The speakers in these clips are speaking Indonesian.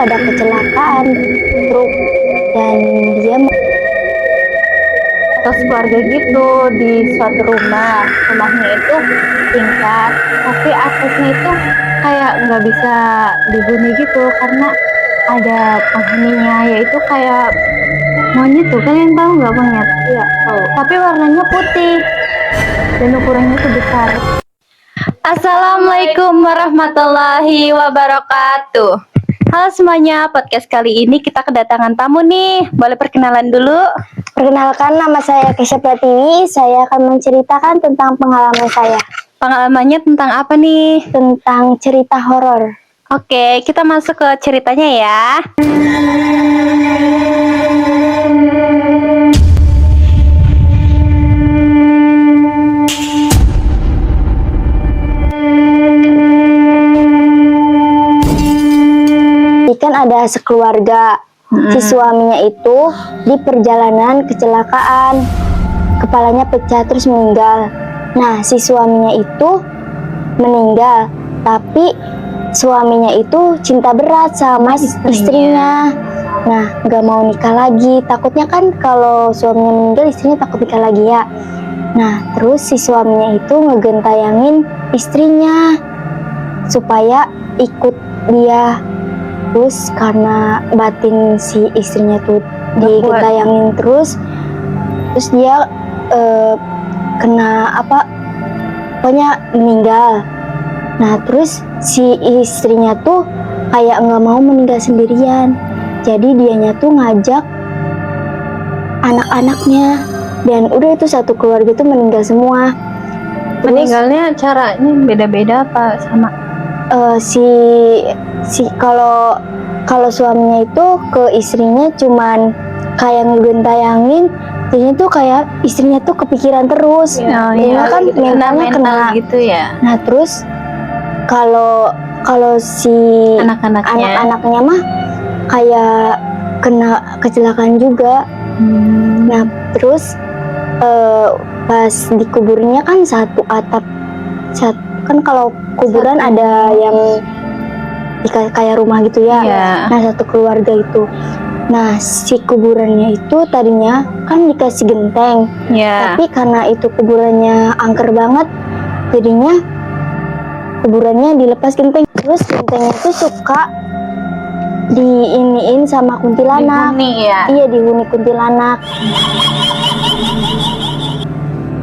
ada kecelakaan truk dan dia Terus keluarga gitu di suatu rumahnya itu tingkat, tapi aksesnya itu kayak nggak bisa dihuni gitu karena ada penghuninya, yaitu kayak monyet tuh, kalian tahu nggak monyet? Iya, tahu. Tapi warnanya putih dan ukurannya tuh besar. Assalamualaikum warahmatullahi wabarakatuh. Halo semuanya, podcast kali ini kita kedatangan tamu nih. Boleh perkenalan dulu? Perkenalkan, nama saya Kesha Pratiwi. Saya akan menceritakan tentang pengalaman saya. Pengalamannya tentang apa nih? Tentang cerita horor. Oke, kita masuk ke ceritanya ya. Kan ada sekeluarga. Si suaminya itu di perjalanan kecelakaan, kepalanya pecah terus meninggal. Nah, si suaminya itu meninggal, tapi suaminya itu cinta berat sama istrinya. Nah, gak mau nikah lagi. Takutnya kan kalau suaminya meninggal, istrinya takut nikah lagi ya. Nah, terus si suaminya itu ngegentayangin istrinya supaya ikut dia. Terus karena batin si istrinya tuh digentayangin terus dia kena apa, pokoknya meninggal. Nah, terus si istrinya tuh kayak nggak mau meninggal sendirian, jadi dianya tuh ngajak anak-anaknya, dan udah itu satu keluarga tuh meninggal semua. Terus, meninggalnya caranya beda-beda apa sama? Kalau suaminya itu ke istrinya cuman kayak ngegentayangin, jadinya tuh kayak istrinya tuh kepikiran terus. Iya, kan gitu. mentalnya kena gitu ya. Nah, terus kalau si anak-anaknya mah kayak kena kecelakaan juga. Nah, terus pas dikuburnya kan satu atap, kan kalau kuburan ada yang kayak rumah gitu ya. Nah, satu keluarga itu. Nah, si kuburannya itu tadinya kan dikasih genteng, tapi karena itu kuburannya angker banget, jadinya kuburannya dilepas genteng. Terus gentengnya itu suka diiniin sama kuntilanak. Iya, dihuni kuntilanak.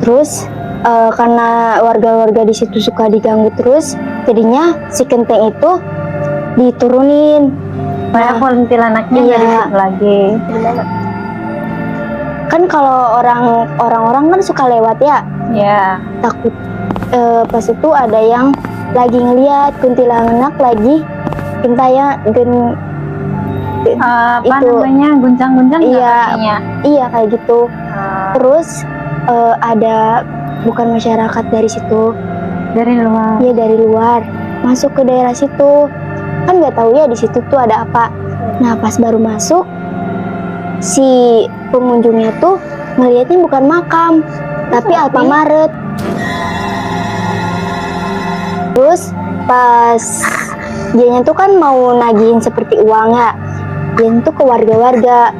Terus karena warga-warga di situ suka diganggu terus, jadinya si genteng itu diturunin. Supaya kuntilanaknya nggak di situ lagi. Kan kalau orang-orang kan suka lewat ya. Takut pas itu ada yang lagi ngeliat kuntilanak lagi namanya guncang-guncang. Iya kayak gitu. Terus ada bukan masyarakat dari situ, dari luar. Iya, dari luar masuk ke daerah situ, kan nggak tahu ya di situ tuh ada apa. Nah, pas baru masuk, si pengunjungnya tuh ngeliatnya bukan makam tapi Alfamaret. Terus pas dianya tuh kan mau nagihin seperti uang ya, dia tuh ke warga-warga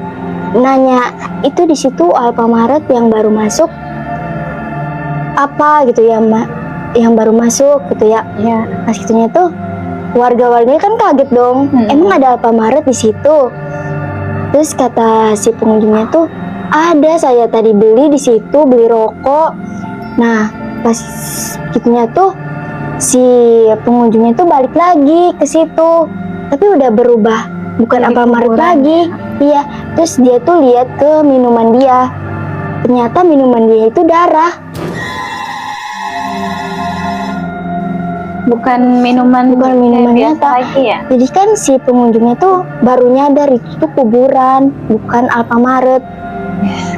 nanya, itu di situ Alfamaret yang baru masuk apa gitu ya, yang baru masuk gitu ya. Pas gitunya tuh warga-warganya kan kaget dong. Emang ada Alfamaret di situ? Terus kata si pengunjungnya tuh, ada, saya tadi beli di situ, beli rokok. Nah, pas gitunya tuh si pengunjungnya tuh balik lagi ke situ, tapi udah berubah, bukan Alfamaret lagi. Iya, terus dia tuh lihat ke minuman dia, ternyata minuman dia itu darah. Bukan minuman nyata lagi ya. Jadi kan si pengunjungnya tuh baru nyadar itu tuh kuburan, bukan Alfamaret.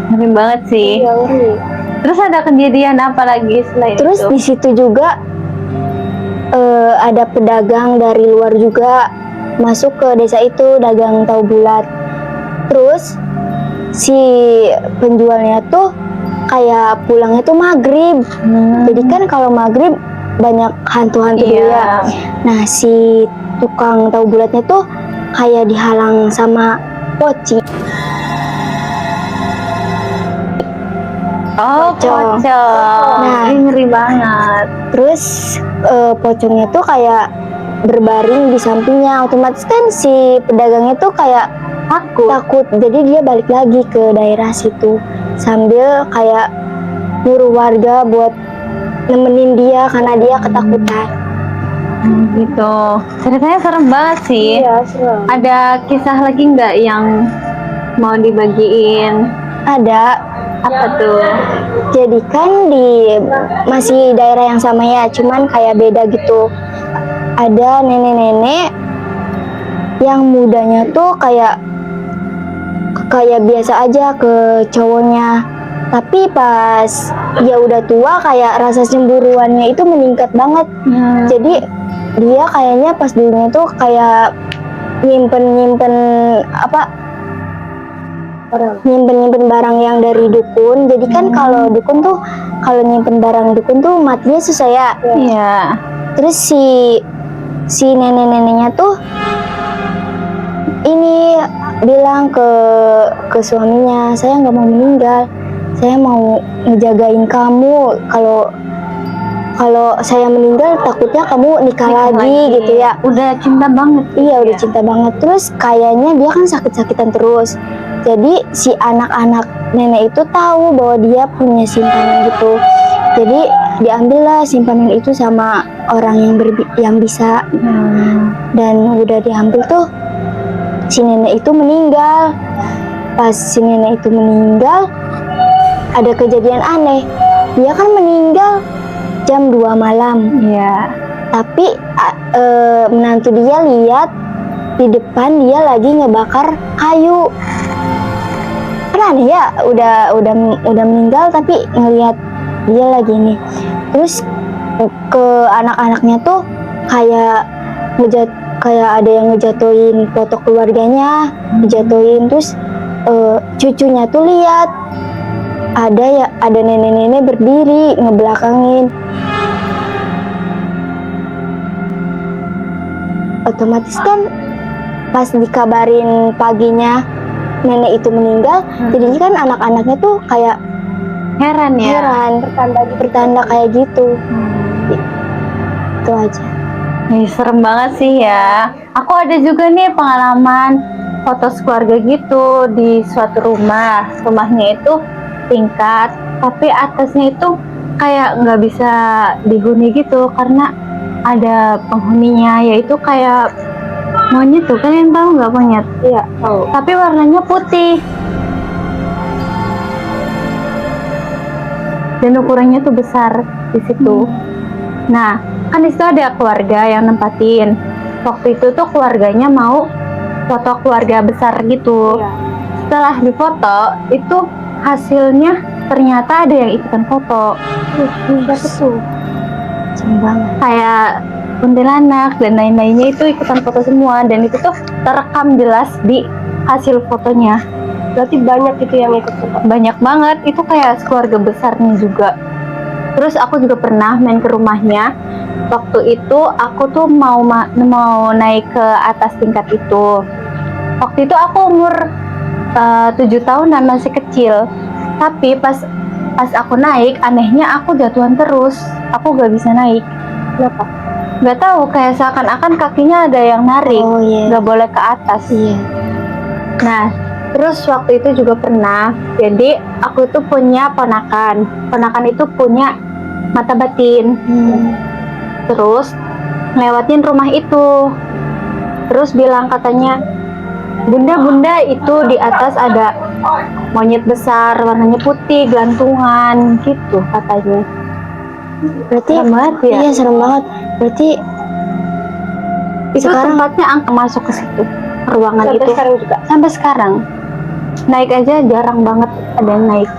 Ngeri banget sih. Iya, ngeri. Terus ada kejadian apa lagi selain Terus itu? di situ juga ada pedagang dari luar juga masuk ke desa itu, dagang tahu bulat. Terus si penjualnya tuh kayak pulangnya tuh maghrib. Jadi kan kalau maghrib banyak hantu-hantu dulu ya. Nah, si tukang tahu bulatnya tuh kayak dihalang sama poci. Oh, Pocong. pocong. Nah. Ih, ngeri banget. Terus pocongnya tuh kayak berbaring di sampingnya. Otomatis kan si pedagangnya tuh kayak takut. Jadi dia balik lagi ke daerah situ sambil kayak nyuruh warga buat nemenin dia karena dia ketakutan. Gitu. Ceritanya serem banget sih. serem. Ada kisah lagi nggak yang mau dibagiin? Ada. Apa tuh? Jadi kan di masih daerah yang sama ya, cuman kayak beda gitu. Ada nenek-nenek yang mudanya tuh kayak biasa aja ke cowoknya. Tapi pas dia udah tua kayak rasa cemburuannya itu meningkat banget. Jadi dia kayaknya pas dulunya tuh kayak nyimpen nyimpen barang yang dari dukun. Jadi kan kalau dukun tuh kalau nyimpen barang dukun tuh matinya susah ya. Iya. Terus si nenek-neneknya tuh ini bilang ke suaminya, saya nggak mau meninggal, saya mau ngejagain kamu. Kalau saya meninggal takutnya kamu nikah lagi gitu ya. Udah cinta banget. Iya, udah cinta banget. Terus kayaknya dia kan sakit-sakitan terus. Jadi si anak-anak nenek itu tahu bahwa dia punya simpanan gitu. Jadi diambillah simpanan itu sama orang yang bisa. Dan udah diambil tuh si nenek itu meninggal. Pas si nenek itu meninggal, ada kejadian aneh. Dia kan meninggal jam 2 malam. Iya. Tapi menantu dia lihat di depan dia lagi ngebakar kayu. Kan aneh ya, udah meninggal tapi ngelihat dia lagi nih. Terus ke anak-anaknya tuh kayak ada yang ngejatuhin foto keluarganya, dijatuhin. Terus cucunya tuh lihat ada nenek-nenek berdiri ngebelakangin. Otomatis kan pas dikabarin paginya nenek itu meninggal, jadi kan anak-anaknya tuh kayak Heran ya. bertanda kayak gitu. Itu aja. Serem banget sih ya. Aku ada juga nih pengalaman foto keluarga gitu di suatu rumah. Rumahnya itu tingkat, tapi atasnya itu kayak nggak bisa dihuni gitu karena ada penghuninya, yaitu kayak monyet tuh. Kalian tahu nggak monyet? Iya, tahu. Tapi warnanya putih dan ukurannya tuh besar di situ. Nah, kan di situ ada keluarga yang nempatin. Waktu itu tuh keluarganya mau foto keluarga besar gitu. Iya. Setelah difoto, itu hasilnya ternyata ada yang ikutan foto. Siapa tuh? Banget. Kayak kuntilanak dan lain-lainnya itu ikutan foto semua, dan itu tuh terekam jelas di hasil fotonya. Berarti banyak gitu yang ikut foto. Banyak banget, itu kayak keluarga besarnya juga. Terus aku juga pernah main ke rumahnya. Waktu itu aku tuh mau naik ke atas tingkat itu. Waktu itu aku umur 7 tahunan, masih kecil. Tapi pas aku naik, anehnya aku jatuhan terus. Aku gak bisa naik. Kenapa? Gak tahu, kayak seakan-akan kakinya ada yang narik. Oh, iya. Gak boleh ke atas. Iya. Nah, terus waktu itu juga pernah. Jadi aku tuh punya ponakan. Ponakan itu punya mata batin. Terus lewatin rumah itu. Terus bilang katanya, Bunda itu di atas ada monyet besar, warnanya putih, gelantungan gitu katanya. Berarti Serem banget ya? Iya, serem banget. Berarti Itu sekarang tempatnya angka masuk ke situ, ruangan sampai itu. sekarang juga. Sampai sekarang. Naik aja jarang banget ada yang naik.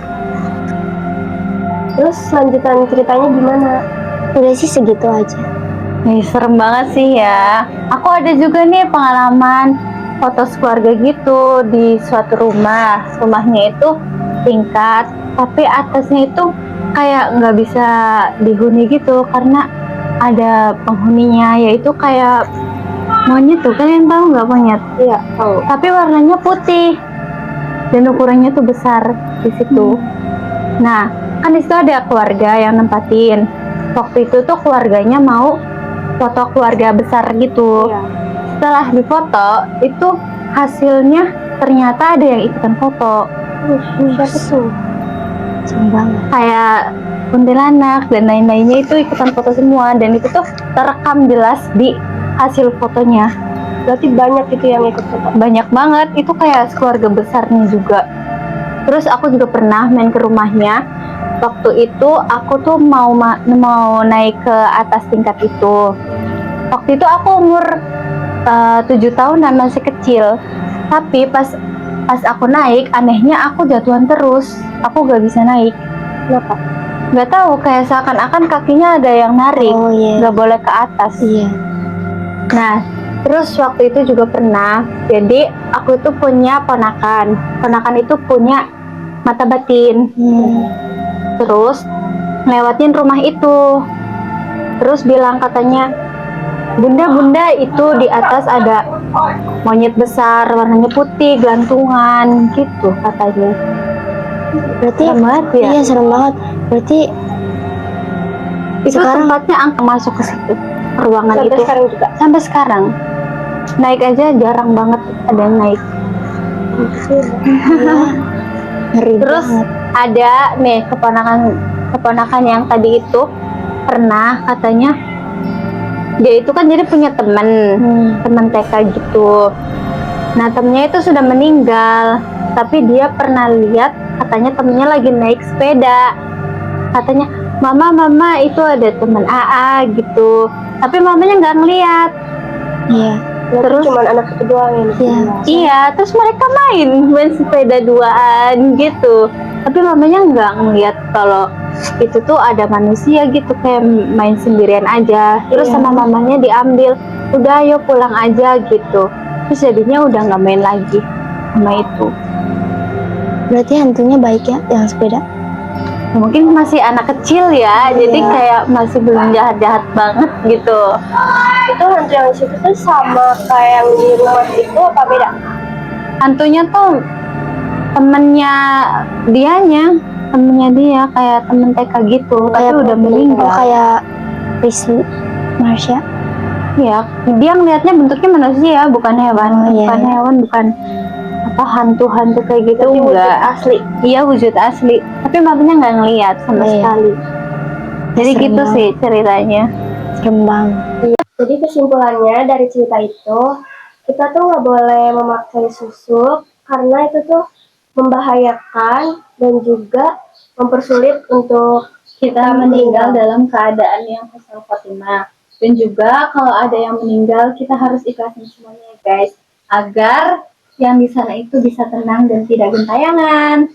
Terus lanjutan ceritanya gimana? Udah sih segitu aja. Serem banget sih ya. Aku ada juga nih pengalaman foto keluarga gitu di suatu rumah. Rumahnya itu tingkat, tapi atasnya itu kayak nggak bisa dihuni gitu karena ada penghuninya, yaitu kayak Monyet tuh, kalian tahu nggak monyet? Iya, tahu. Tapi warnanya putih dan ukurannya tuh besar di situ. Nah, kan di situ ada keluarga yang nempatin. Waktu itu tuh keluarganya mau foto keluarga besar gitu. Iya. Setelah difoto, itu hasilnya ternyata ada yang ikutan foto. Siapa tuh? Serem banget. Kayak kuntilanak dan lain-lainnya itu ikutan foto semua, dan itu tuh terekam jelas di hasil fotonya. Berarti banyak itu yang ikut foto. Banyak banget, itu kayak keluarga besarnya juga. Terus aku juga pernah main ke rumahnya. Waktu itu aku tuh mau naik ke atas tingkat itu. Waktu itu aku umur 7 tahunan, masih kecil. Tapi pas aku naik, anehnya aku jatuhan terus. Aku gak bisa naik. Kenapa? Gak tahu, kayak seakan-akan kakinya ada yang narik. Oh iya. Gak boleh ke atas. Iya. Nah, terus waktu itu juga pernah. Jadi aku itu punya ponakan. Ponakan itu punya mata batin. Terus lewatin rumah itu. Terus bilang katanya, "Bunda, itu di atas ada monyet besar, warnanya putih, gelantungan," gitu katanya. Berarti Serem banget ya? Iya, serem banget. Berarti Itu sekarang tempatnya angka masuk ke situ, ke ruangan sampai itu. sekarang juga. Sampai sekarang. Naik aja jarang banget ada yang naik. Iya. Ngeri Terus banget. ada nih keponakan yang tadi itu pernah katanya, dia itu kan jadi punya teman TK gitu. Nah, temennya itu sudah meninggal, tapi dia pernah lihat katanya temennya lagi naik sepeda. Katanya, mama itu ada teman AA gitu. Tapi mamanya nggak ngeliat. Iya. Terus Cuma anak itu doang yang iya, terus mereka main sepeda duaan gitu. Tapi mamanya nggak ngeliat kalau itu tuh ada manusia gitu, kayak main sendirian aja. Terus Iya. sama mamanya diambil, udah ayo pulang aja gitu. Terus jadinya udah nggak main lagi sama itu. Berarti hantunya baik ya yang sepeda? Mungkin masih anak kecil ya, jadi Iya. kayak masih belum jahat-jahat banget gitu. Itu hantu yang di situ tuh sama kayak yang di rumah itu apa beda? Hantunya tuh temennya dia kayak temen TK gitu, tapi udah meninggal. Kayak Rizky Marsha. Ya, dia ngelihatnya bentuknya manusia, bukan hewan, Oh, iya, bukan iya. hewan, bukan apa hantu-hantu kayak gitu. Tapi wujud enggak asli. Iya, wujud asli. Tapi mamanya nggak ngelihat sama Iya. sekali. Jadi Serem gitu banget. sih ceritanya. Serem banget. Jadi kesimpulannya dari cerita itu, kita tuh nggak boleh memakai susuk karena itu tuh membahayakan dan juga mempersulit untuk Kita meninggal dalam keadaan yang husnul khotimah. Dan juga kalau ada yang meninggal, kita harus ikhlasin semuanya ya guys, agar yang di sana itu bisa tenang dan tidak gentayangan.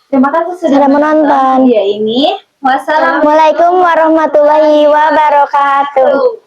Terima kasih sudah menonton video ini. Wassalamualaikum Assalamualaikum warahmatullahi wabarakatuh.